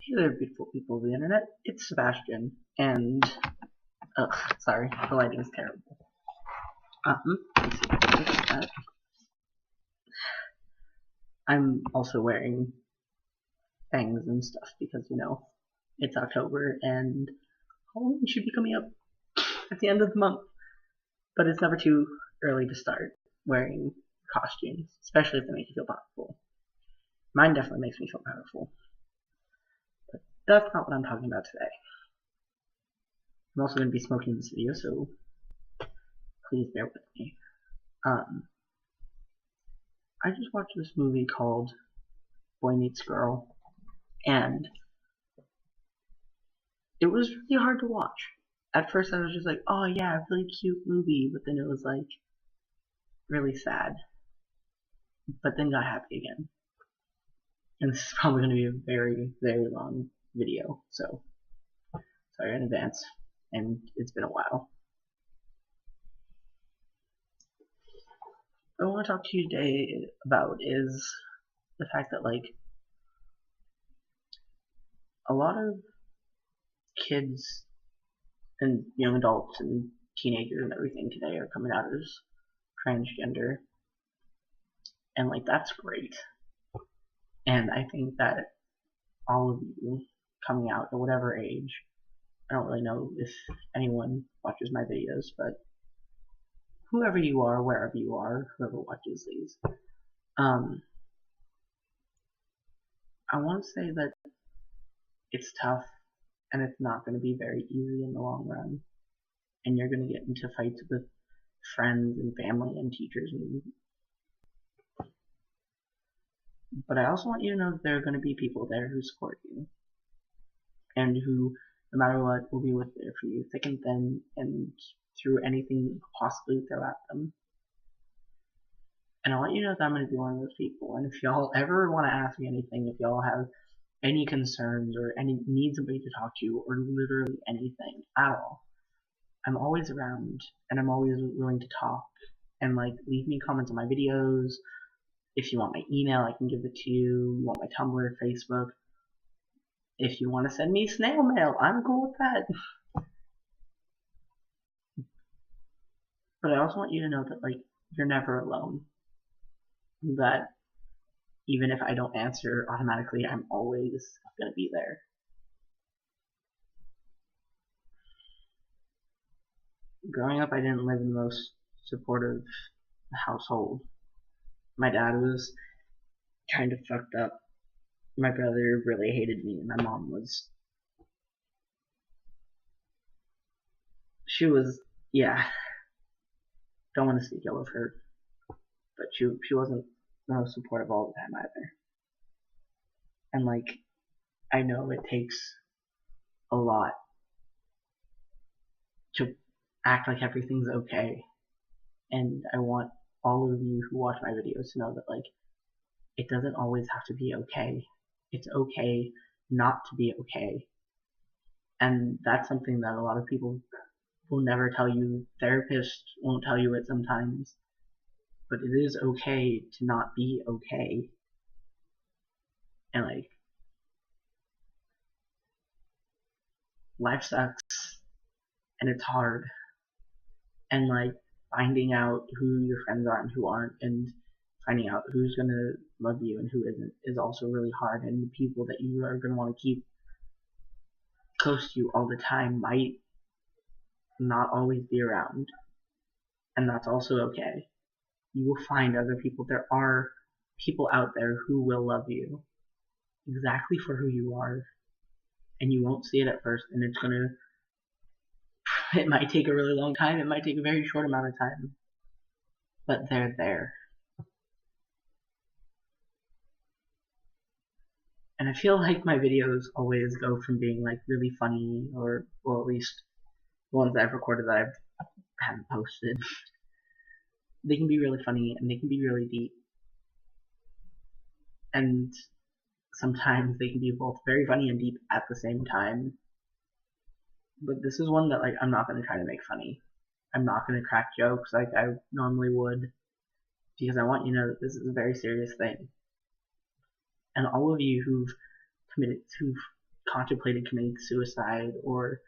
Hey there, beautiful people of the internet. It's Sebastian, and sorry, the lighting is terrible. Let's see if I can fix that. I'm also wearing fangs and stuff because it's October and Halloween should be coming up at the end of the month. But it's never too early to start wearing costumes, especially if they make you feel powerful. Mine definitely makes me feel powerful. But that's not what I'm talking about today. I'm also going to be smoking this video, so please bear with me. I just watched this movie called Boy Meets Girl, and it was really hard to watch. At first I was just like, oh yeah, really cute movie, but then it was like really sad, but then got happy again. And this is probably going to be a very, very long video, so sorry in advance, and it's been a while. What I want to talk to you today about is the fact that a lot of kids and young adults and teenagers and everything today are coming out as transgender, and that's great. And I think that all of you coming out at whatever age, I don't really know if anyone watches my videos, but whoever you are, wherever you are, whoever watches these, I want to say that it's tough and it's not going to be very easy in the long run, and you're going to get into fights with friends and family and teachers, but I also want you to know that there are going to be people there who support you and who, no matter what, will be there for you thick and thin and through anything you could possibly throw at them. And I want you to know that I'm going to be one of those people. And if y'all ever want to ask me anything, if y'all have any concerns or need somebody to talk to, or literally anything at all, I'm always around and I'm always willing to talk. And leave me comments on my videos. If you want my email, I can give it to you. You want my Tumblr, Facebook. If you want to send me snail mail, I'm cool with that. But I also want you to know that you're never alone. That even if I don't answer automatically, I'm always gonna be there. Growing up, I didn't live in the most supportive household. My dad was kind of fucked up. My brother really hated me, and my mom was... yeah. Don't want to speak ill of her, but she wasn't the most supportive all the time either. And I know it takes a lot to act like everything's okay, and I want all of you who watch my videos to know that it doesn't always have to be okay. It's okay not to be okay, and that's something that a lot of people will never tell you. Therapists won't tell you it sometimes, but it is okay to not be okay. And life sucks and it's hard, and finding out who your friends are and who aren't, and finding out who's gonna love you and who isn't, is also really hard. And the people that you are gonna want to keep close to you all the time might not always be around, and that's also okay. You will find other people. There are people out there who will love you exactly for who you are, and you won't see it at first, and it might take a really long time, it might take a very short amount of time, but they're there. And I feel like my videos always go from being really funny, or well, at least the ones that I've recorded that I haven't posted, they can be really funny and they can be really deep, and sometimes they can be both very funny and deep at the same time. But this is one that I'm not going to try to make funny. I'm not going to crack jokes like I normally would, because I want you to know that this is a very serious thing. And all of you who've contemplated committing suicide or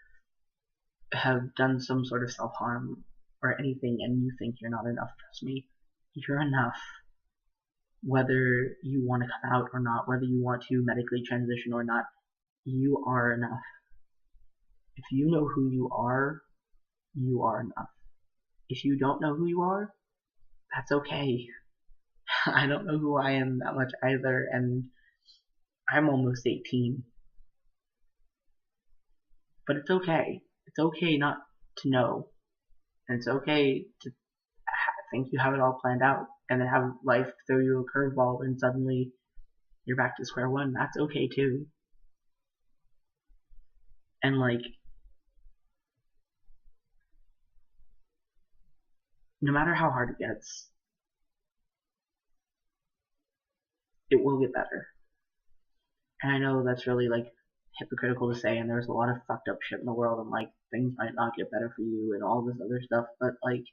have done some sort of self-harm or anything and you think you're not enough, trust me, you're enough. Whether you want to come out or not, whether you want to medically transition or not, you are enough. If you know who you are enough. If you don't know who you are, that's okay. I don't know who I am that much either, and I'm almost 18. But it's okay. It's okay not to know. And it's okay to think you have it all planned out, and then have life throw you a curveball and suddenly you're back to square one. That's okay too. And like, no matter how hard it gets, it will get better. And I know that's really like hypocritical to say, and there's a lot of fucked up shit in the world, and like things might not get better for you and all this other stuff, but like,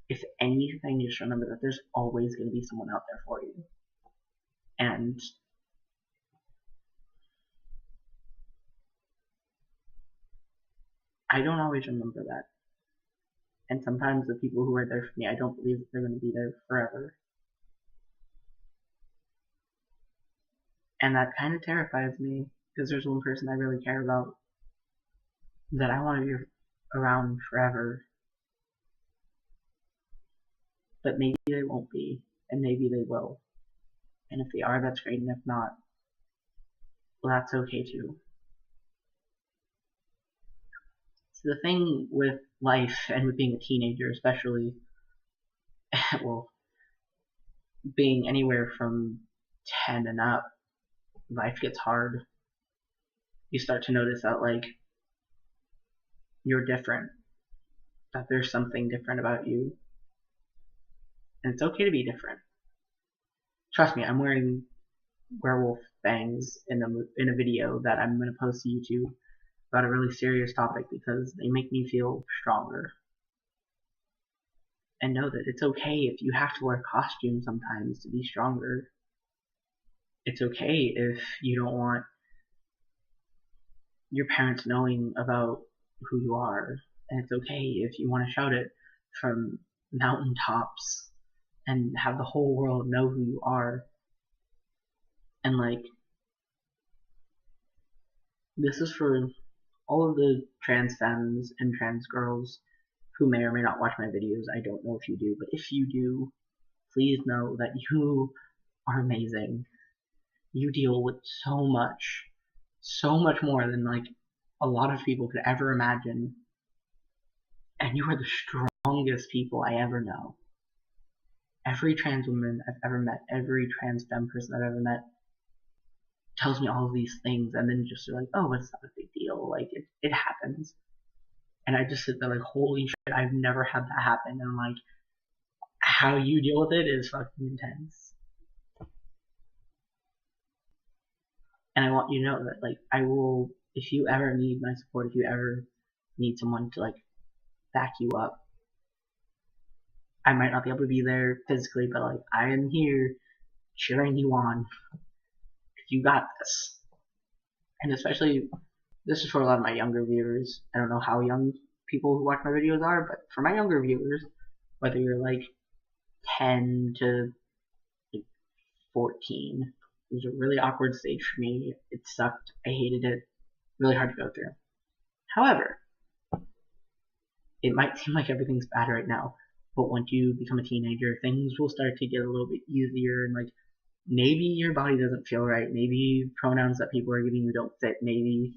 if anything, just remember that there's always going to be someone out there for you. And I don't always remember that. And sometimes the people who are there for me, I don't believe that they're going to be there forever. And that kind of terrifies me, because there's one person I really care about that I want to be around forever. But maybe they won't be, and maybe they will. And if they are, that's great, and if not, well, that's okay too. So the thing with life, and with being a teenager especially, well, being anywhere from 10 and up, life gets hard. You start to notice that, like, you're different. That there's something different about you. And it's okay to be different. Trust me, I'm wearing werewolf fangs in a video that I'm going to post to YouTube about a really serious topic because they make me feel stronger. And know that it's okay if you have to wear costumes sometimes to be stronger. It's okay if you don't want your parents knowing about who you are. And it's okay if you want to shout it from mountaintops and have the whole world know who you are. And like, this is for all of the trans femmes and trans girls who may or may not watch my videos. I don't know if you do, but if you do, please know that you are amazing. You deal with so much more than like a lot of people could ever imagine. And you are the strongest people I ever know. Every trans woman I've ever met, every trans femme person I've ever met tells me all of these things, and then just like, oh, it's not a big deal, like, it happens. And I just sit there like, holy shit, I've never had that happen, and like, how you deal with it is fucking intense. And I want you to know that, like, I will, if you ever need my support, if you ever need someone to, like, back you up, I might not be able to be there physically, but, like, I am here cheering you on. You got this. And especially, this is for a lot of my younger viewers. I don't know how young people who watch my videos are, but for my younger viewers, whether you're like 10 to like 14, it was a really awkward stage for me. It sucked. I hated it. Really hard to go through. However, it might seem like everything's bad right now, but once you become a teenager, things will start to get a little bit easier, and like, maybe your body doesn't feel right, maybe pronouns that people are giving you don't fit, maybe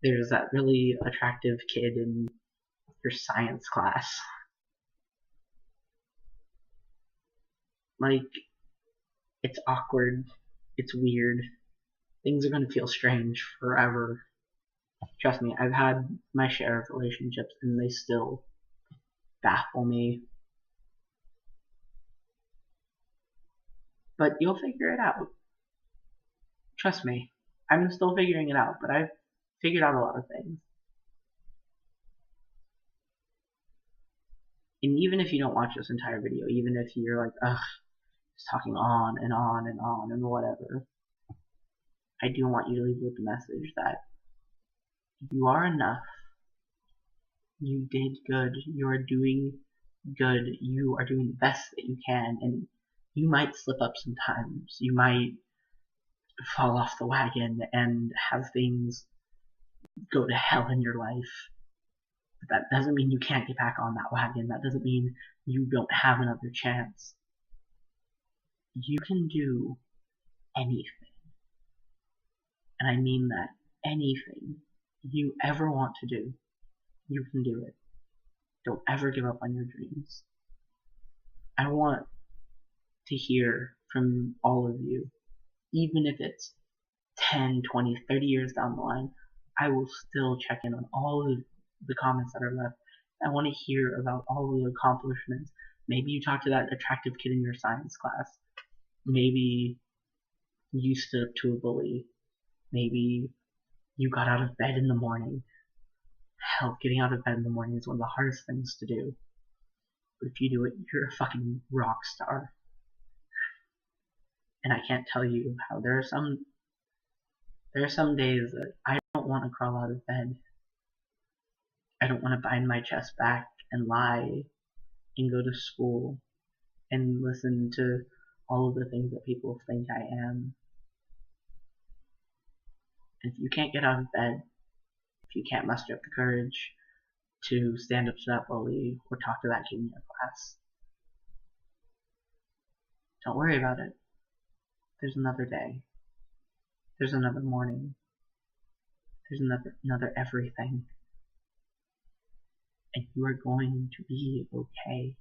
there's that really attractive kid in your science class. Like, it's awkward, it's weird, things are gonna feel strange forever. Trust me, I've had my share of relationships and they still baffle me. But you'll figure it out. Trust me, I'm still figuring it out, but I've figured out a lot of things. And even if you don't watch this entire video, even if you're like, ugh, just talking on and on and on and whatever, I do want you to leave with the message that you are enough. You did good. You are doing good. You are doing the best that you can, and you might slip up sometimes. You might fall off the wagon and have things go to hell in your life. But that doesn't mean you can't get back on that wagon. That doesn't mean you don't have another chance. You can do anything. And I mean that. Anything you ever want to do, you can do it. Don't ever give up on your dreams. I want to hear from all of you, even if it's 10, 20, 30 years down the line. I will still check in on all of the comments that are left. I want to hear about all of the accomplishments. Maybe you talked to that attractive kid in your science class. Maybe you stood up to a bully. Maybe you got out of bed in the morning. Hell, getting out of bed in the morning is one of the hardest things to do. But if you do it, you're a fucking rock star. And I can't tell you how there are some days that I don't want to crawl out of bed. I don't want to bind my chest back and lie and go to school and listen to all of the things that people think I am. And if you can't get out of bed, if you can't muster up the courage to stand up to that bully or talk to that kid in your class, don't worry about it. There's another day. There's another morning. There's another everything. And you are going to be okay.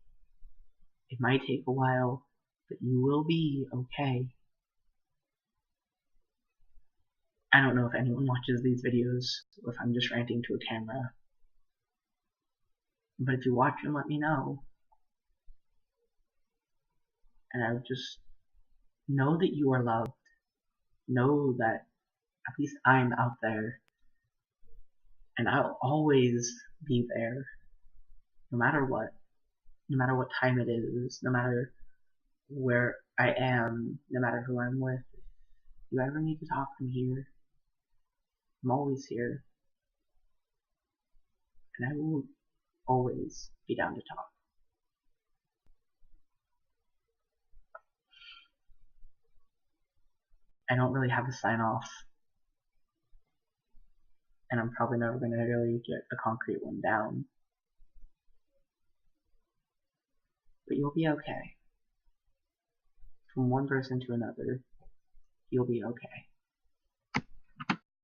It might take a while, but you will be okay. I don't know if anyone watches these videos or if I'm just ranting to a camera. But if you watch them, let me know. And I would just know that you are loved. Know that at least I'm out there. And I'll always be there. No matter what. No matter what time it is. No matter where I am. No matter who I'm with. If you ever need to talk, I'm here. I'm always here. And I will always be down to talk. I don't really have a sign off. And I'm probably never going to really get a concrete one down. But you'll be okay. From one person to another, you'll be okay.